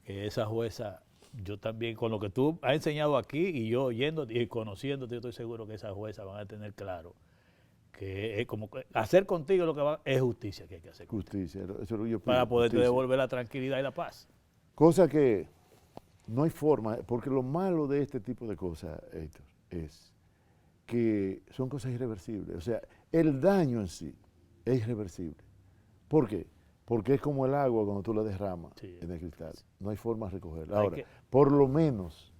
que esa jueza, yo también, con lo que tú has enseñado aquí y yo oyendo y conociéndote, yo estoy seguro que esas juezas van a tener claro que es como que hacer contigo lo que va es justicia que hay que hacer. Justicia, eso es lo que yo pido. Para poderte justicia. devolver la tranquilidad y la paz. Cosa que no hay forma, porque lo malo de este tipo de cosas, Héctor, es que son cosas irreversibles. O sea, el daño en sí es irreversible. ¿Por qué? Porque es como el agua cuando tú la derramas en el cristal. No hay forma de recogerla. Ahora, por lo menos,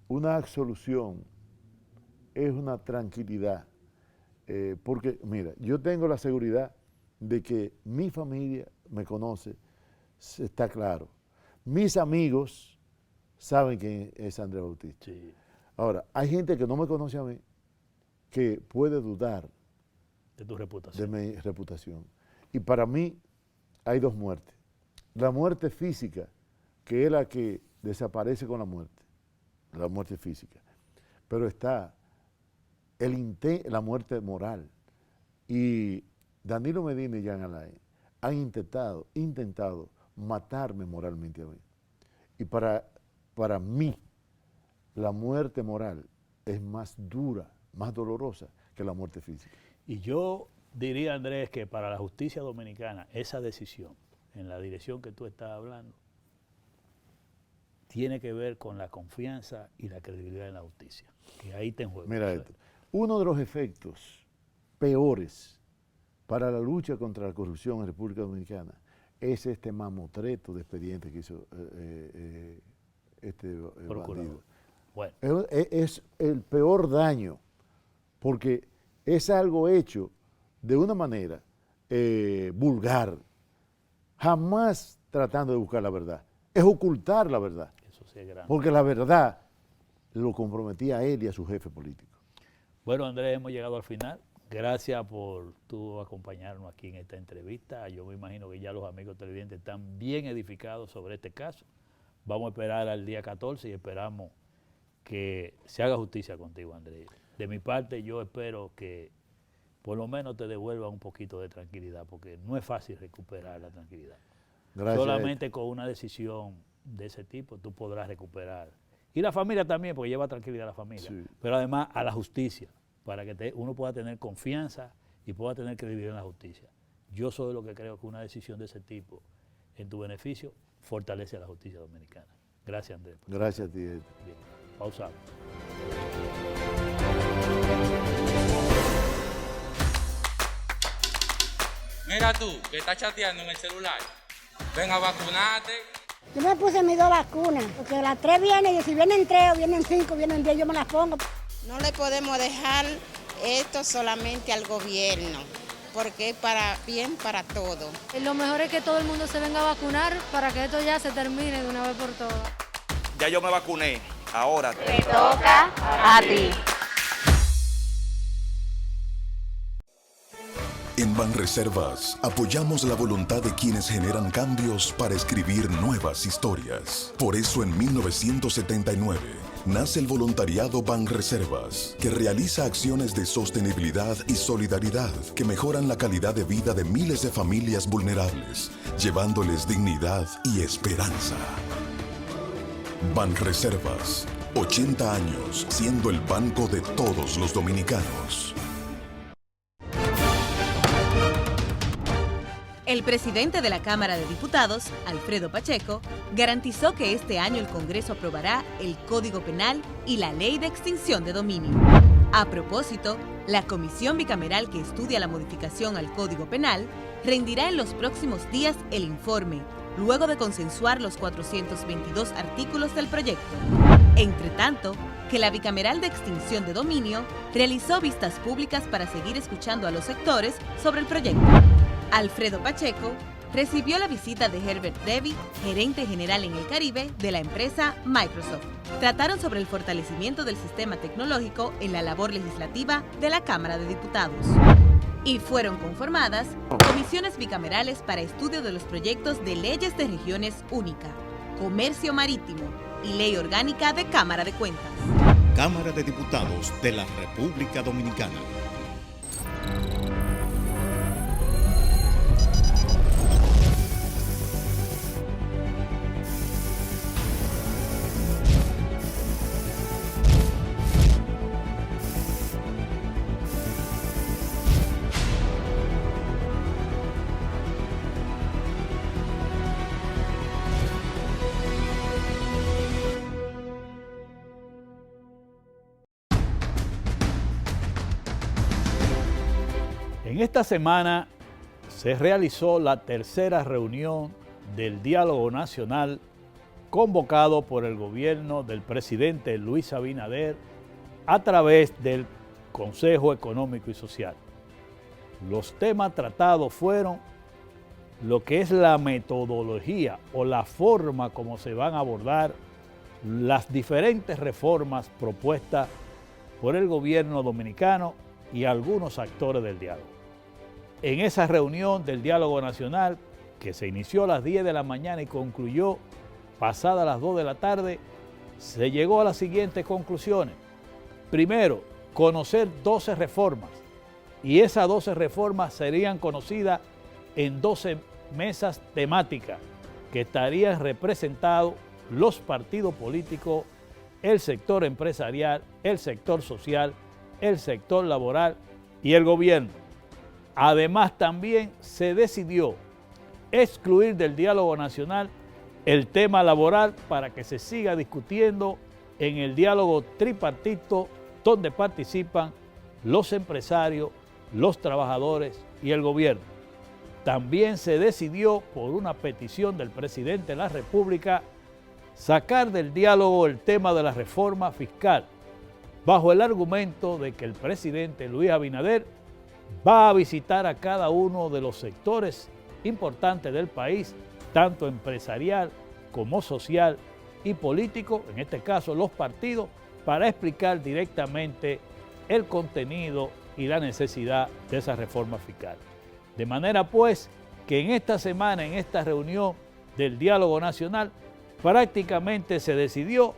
una absolución es una tranquilidad. Porque, mira, yo tengo la seguridad de que mi familia me conoce, está claro. Mis amigos saben quién es Andrés Bautista. Sí. Ahora, hay gente que no me conoce a mí que puede dudar de tu reputación. De mi reputación. Y para mí hay dos muertes. La muerte física, que es la que desaparece con la muerte física. Pero está la muerte moral. Y Danilo Medina y Jean Alain han intentado matarme moralmente a mí. Y para mí, la muerte moral es más dura, más dolorosa que la muerte física. Y yo diría, Andrés, que para la justicia dominicana, esa decisión, en la dirección que tú estás hablando, tiene que ver con la confianza y la credibilidad en la justicia, que ahí te enjuega. Mira esto, uno de los efectos peores para la lucha contra la corrupción en República Dominicana es este mamotreto de expediente que hizo este bandido. Bueno. Es el peor daño, porque es algo hecho de una manera vulgar, jamás tratando de buscar la verdad, es ocultar la verdad, eso sí es grande. Porque la verdad lo comprometía a él y a su jefe político. Bueno, Andrés, hemos llegado al final. Gracias por tú acompañarnos aquí en esta entrevista. Yo me imagino que ya los amigos televidentes están bien edificados sobre este caso. Vamos a esperar al día 14 y esperamos que se haga justicia contigo, Andrés. De mi parte, yo espero que por lo menos te devuelva un poquito de tranquilidad, porque no es fácil recuperar la tranquilidad. Gracias. Solamente con una decisión de ese tipo tú podrás recuperar. Y la familia también, porque lleva tranquilidad a la familia. Sí. Pero además a la justicia, para que uno pueda tener confianza y pueda tener credibilidad en la justicia. Yo soy lo que creo que una decisión de ese tipo en tu beneficio fortalece a la justicia dominicana. Gracias, Andrés. Gracias a ti. Bien, pausamos. Mira tú, que estás chateando en el celular. Ven a vacunarte. Yo me puse mis 2 vacunas, porque las 3 vienen, y si vienen 3 o vienen 5, vienen 10, yo me las pongo. No le podemos dejar esto solamente al gobierno, porque es para bien para todo. Lo mejor es que todo el mundo se venga a vacunar para que esto ya se termine de una vez por todas. Ya yo me vacuné, ahora Te toca a ti. En Banreservas apoyamos la voluntad de quienes generan cambios para escribir nuevas historias. Por eso en 1979 nace el voluntariado Banreservas, que realiza acciones de sostenibilidad y solidaridad que mejoran la calidad de vida de miles de familias vulnerables, llevándoles dignidad y esperanza. Banreservas, 80 años siendo el banco de todos los dominicanos. El presidente de la Cámara de Diputados, Alfredo Pacheco, garantizó que este año el Congreso aprobará el Código Penal y la Ley de Extinción de Dominio. A propósito, la comisión bicameral que estudia la modificación al Código Penal rendirá en los próximos días el informe, luego de consensuar los 422 artículos del proyecto. Entre tanto, que la bicameral de extinción de dominio realizó vistas públicas para seguir escuchando a los sectores sobre el proyecto. Alfredo Pacheco recibió la visita de Herbert Debby, gerente general en el Caribe de la empresa Microsoft. Trataron sobre el fortalecimiento del sistema tecnológico en la labor legislativa de la Cámara de Diputados. Y fueron conformadas comisiones bicamerales para estudio de los proyectos de leyes de regiones única, comercio marítimo y ley orgánica de Cámara de Cuentas. Cámara de Diputados de la República Dominicana. En esta semana se realizó la tercera reunión del Diálogo Nacional convocado por el gobierno del presidente Luis Abinader a través del Consejo Económico y Social. Los temas tratados fueron lo que es la metodología o la forma como se van a abordar las diferentes reformas propuestas por el gobierno dominicano y algunos actores del diálogo. En esa reunión del Diálogo Nacional, que se inició a las 10 de la mañana y concluyó pasadas las 2 de la tarde, se llegó a las siguientes conclusiones. Primero, conocer 12 reformas, y esas 12 reformas serían conocidas en 12 mesas temáticas que estarían representados los partidos políticos, el sector empresarial, el sector social, el sector laboral y el gobierno. Además, también se decidió excluir del diálogo nacional el tema laboral para que se siga discutiendo en el diálogo tripartito donde participan los empresarios, los trabajadores y el gobierno. También se decidió, por una petición del presidente de la República, sacar del diálogo el tema de la reforma fiscal, bajo el argumento de que el presidente Luis Abinader va a visitar a cada uno de los sectores importantes del país, tanto empresarial como social y político, en este caso los partidos, para explicar directamente el contenido y la necesidad de esa reforma fiscal. De manera pues que en esta semana, en esta reunión del Diálogo Nacional, prácticamente se decidió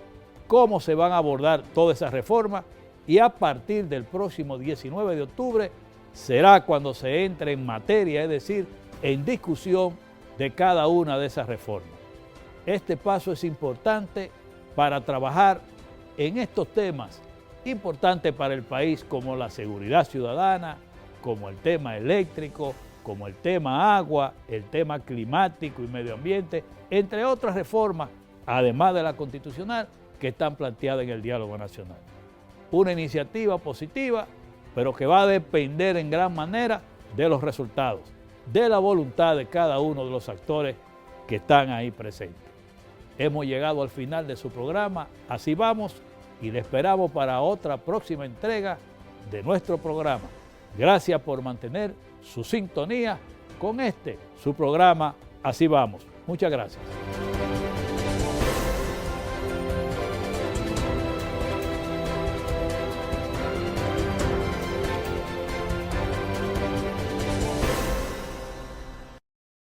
cómo se van a abordar todas esas reformas y a partir del próximo 19 de octubre será cuando se entre en materia, es decir, en discusión de cada una de esas reformas. Este paso es importante para trabajar en estos temas importantes para el país como la seguridad ciudadana, como el tema eléctrico, como el tema agua, el tema climático y medio ambiente, entre otras reformas, además de la constitucional, que están planteadas en el diálogo nacional. Una iniciativa positiva, pero que va a depender en gran manera de los resultados, de la voluntad de cada uno de los actores que están ahí presentes. Hemos llegado al final de su programa, así vamos, y le esperamos para otra próxima entrega de nuestro programa. Gracias por mantener su sintonía con su programa, Así Vamos. Muchas gracias.